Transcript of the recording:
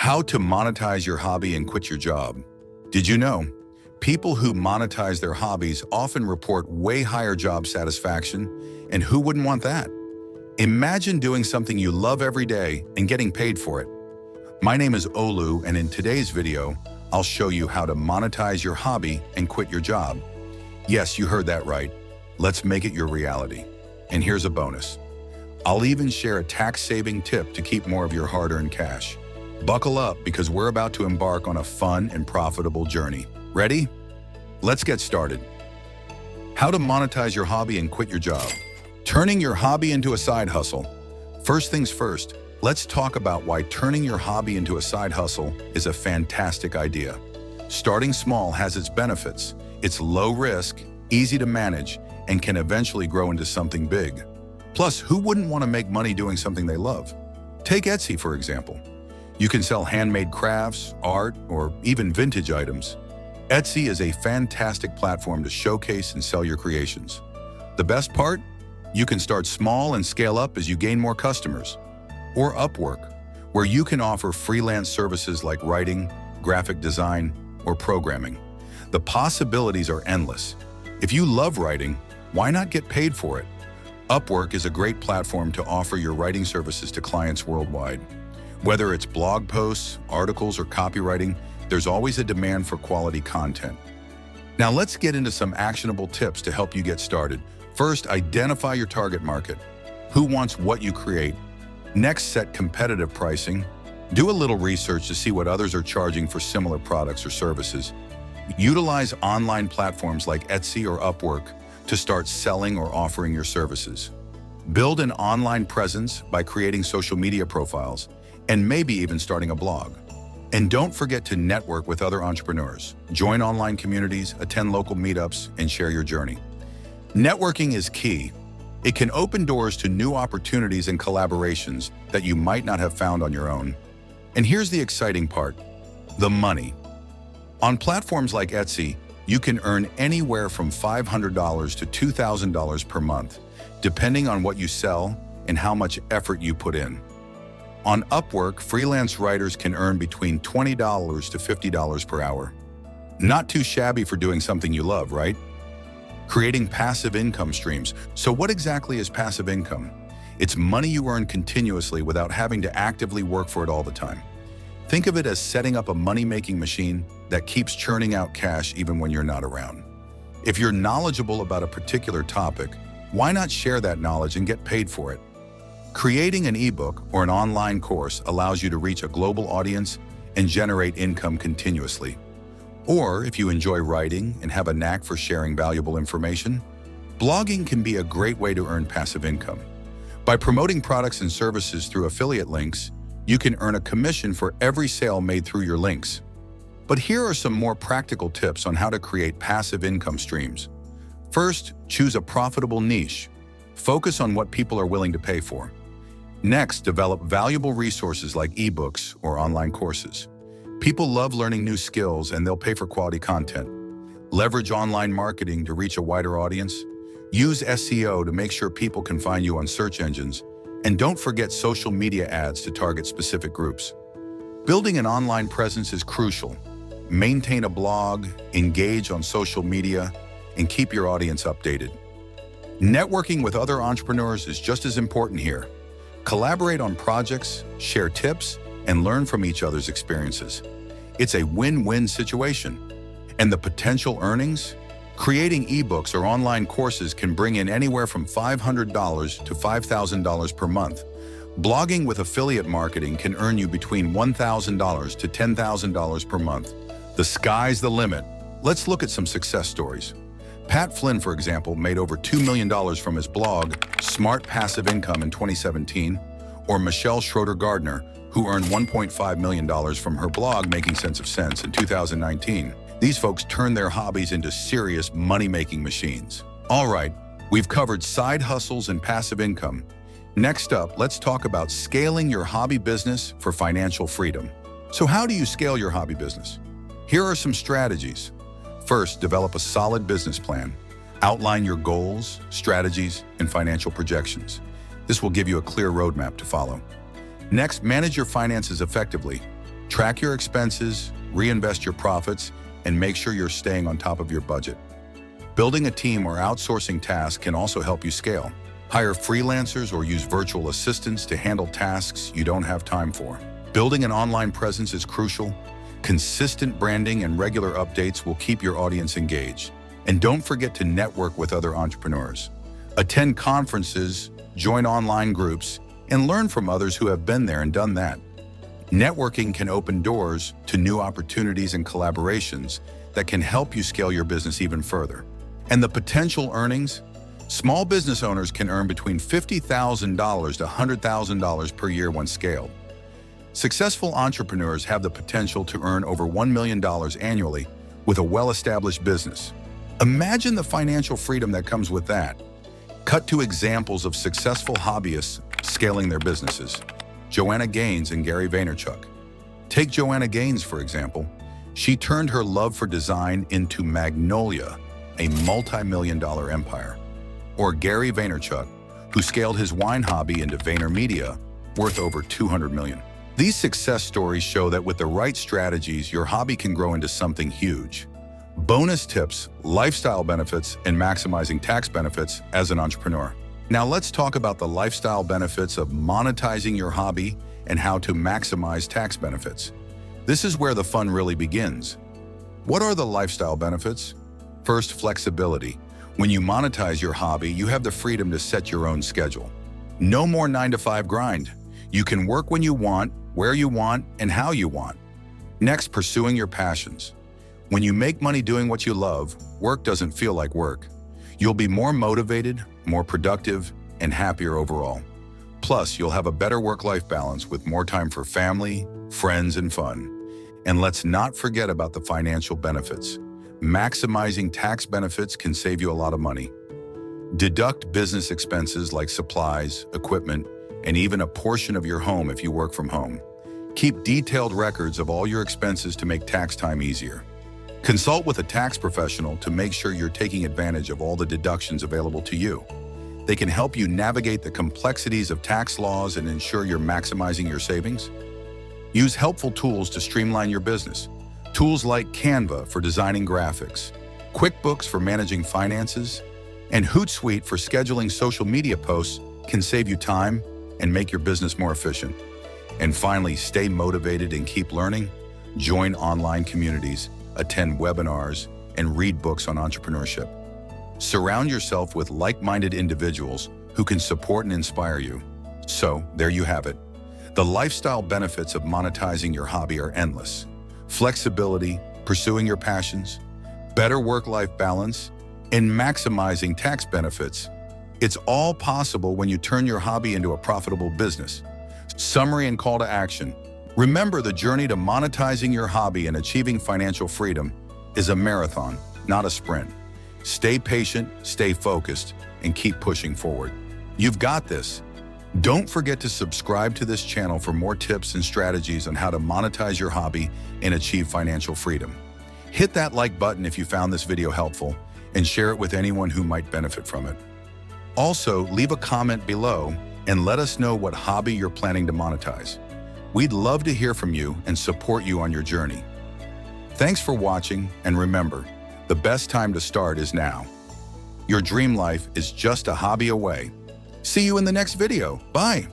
How to monetize your hobby and quit your job. Did you know? People who monetize their hobbies often report way higher job satisfaction, and who wouldn't want that? Imagine doing something you love every day and getting paid for it. My name is Olu, and in today's video, I'll show you how to monetize your hobby and quit your job. Yes, you heard that right. Let's make it your reality. And here's a bonus. I'll even share a tax-saving tip to keep more of your hard-earned cash. Buckle up because we're about to embark on a fun and profitable journey. Ready? Let's get started. How to monetize your hobby and quit your job. Turning your hobby into a side hustle. First things first, let's talk about why turning your hobby into a side hustle is a fantastic idea. Starting small has its benefits. It's low risk, easy to manage, and can eventually grow into something big. Plus, who wouldn't want to make money doing something they love? Take Etsy, for example. You can sell handmade crafts, art, or even vintage items. Etsy is a fantastic platform to showcase and sell your creations. The best part? You can start small and scale up as you gain more customers. Or Upwork, where you can offer freelance services like writing, graphic design, or programming. The possibilities are endless. If you love writing, why not get paid for it? Upwork is a great platform to offer your writing services to clients worldwide. Whether it's blog posts, articles, or copywriting, there's always a demand for quality content. Now let's get into some actionable tips to help you get started. First, identify your target market. Who wants what you create? Next, set competitive pricing. Do a little research to see what others are charging for similar products or services. Utilize online platforms like Etsy or Upwork to start selling or offering your services. Build an online presence by creating social media profiles and maybe even starting a blog. And don't forget to network with other entrepreneurs. Join online communities, attend local meetups, and share your journey. Networking is key. It can open doors to new opportunities and collaborations that you might not have found on your own. And here's the exciting part: the money. On platforms like Etsy, you can earn anywhere from $500 to $2,000 per month, depending on what you sell and how much effort you put in. On Upwork, freelance writers can earn between $20 to $50 per hour. Not too shabby for doing something you love, right? Creating passive income streams. So what exactly is passive income? It's money you earn continuously without having to actively work for it all the time. Think of it as setting up a money-making machine that keeps churning out cash even when you're not around. If you're knowledgeable about a particular topic, why not share that knowledge and get paid for it? Creating an ebook or an online course allows you to reach a global audience and generate income continuously. Or if you enjoy writing and have a knack for sharing valuable information, blogging can be a great way to earn passive income. By promoting products and services through affiliate links, you can earn a commission for every sale made through your links. But here are some more practical tips on how to create passive income streams. First, choose a profitable niche. Focus on what people are willing to pay for. Next, develop valuable resources like ebooks or online courses. People love learning new skills and they'll pay for quality content. Leverage online marketing to reach a wider audience. Use SEO to make sure people can find you on search engines. And don't forget social media ads to target specific groups. Building an online presence is crucial. Maintain a blog, engage on social media, and keep your audience updated. Networking with other entrepreneurs is just as important here. Collaborate on projects, share tips, and learn from each other's experiences. It's a win-win situation. And the potential earnings? Creating ebooks or online courses can bring in anywhere from $500 to $5,000 per month. Blogging with affiliate marketing can earn you between $1,000 to $10,000 per month. The sky's the limit. Let's look at some success stories. Pat Flynn, for example, made over $2 million from his blog, Smart Passive Income, in 2017, or Michelle Schroeder-Gardner, who earned $1.5 million from her blog, Making Sense of Sense, in 2019. These folks turned their hobbies into serious money-making machines. All right, we've covered side hustles and passive income. Next up, let's talk about scaling your hobby business for financial freedom. So how do you scale your hobby business? Here are some strategies. First, develop a solid business plan. Outline your goals, strategies, and financial projections. This will give you a clear roadmap to follow. Next, manage your finances effectively. Track your expenses, reinvest your profits, and make sure you're staying on top of your budget. Building a team or outsourcing tasks can also help you scale. Hire freelancers or use virtual assistants to handle tasks you don't have time for. Building an online presence is crucial. Consistent branding and regular updates will keep your audience engaged. And don't forget to network with other entrepreneurs. Attend conferences, join online groups, and learn from others who have been there and done that. Networking can open doors to new opportunities and collaborations that can help you scale your business even further. And the potential earnings? Small business owners can earn between $50,000 to $100,000 per year when scaled. Successful entrepreneurs have the potential to earn over $1 million annually with a well-established business. Imagine the financial freedom that comes with that. Cut to examples of successful hobbyists scaling their businesses. Joanna Gaines and Gary Vaynerchuk. Take Joanna Gaines, for example. She turned her love for design into Magnolia, a multi-million-dollar empire. Or Gary Vaynerchuk, who scaled his wine hobby into VaynerMedia, worth over $200 million. These success stories show that with the right strategies, your hobby can grow into something huge. Bonus tips, lifestyle benefits, and maximizing tax benefits as an entrepreneur. Now let's talk about the lifestyle benefits of monetizing your hobby and how to maximize tax benefits. This is where the fun really begins. What are the lifestyle benefits? First, flexibility. When you monetize your hobby, you have the freedom to set your own schedule. No more 9-to-5 grind. You can work when you want, where you want, and how you want. Next, pursuing your passions. When you make money doing what you love, work doesn't feel like work. You'll be more motivated, more productive, and happier overall. Plus, you'll have a better work-life balance with more time for family, friends, and fun. And let's not forget about the financial benefits. Maximizing tax benefits can save you a lot of money. Deduct business expenses like supplies, equipment, and even a portion of your home if you work from home. Keep detailed records of all your expenses to make tax time easier. Consult with a tax professional to make sure you're taking advantage of all the deductions available to you. They can help you navigate the complexities of tax laws and ensure you're maximizing your savings. Use helpful tools to streamline your business. Tools like Canva for designing graphics, QuickBooks for managing finances, and Hootsuite for scheduling social media posts can save you time and make your business more efficient. And finally, stay motivated and keep learning. Join online communities, attend webinars, and read books on entrepreneurship. Surround yourself with like-minded individuals who can support and inspire you. So, there you have it. The lifestyle benefits of monetizing your hobby are endless. Flexibility, pursuing your passions, better work-life balance, and maximizing tax benefits. It's all possible when you turn your hobby into a profitable business. Summary and call to action. Remember, the journey to monetizing your hobby and achieving financial freedom is a marathon, not a sprint. Stay patient, stay focused, and keep pushing forward. You've got this. Don't forget to subscribe to this channel for more tips and strategies on how to monetize your hobby and achieve financial freedom. Hit that like button if you found this video helpful and share it with anyone who might benefit from it. Also, leave a comment below and let us know what hobby you're planning to monetize. We'd love to hear from you and support you on your journey. Thanks for watching, and remember, the best time to start is now. Your dream life is just a hobby away. See you in the next video. Bye.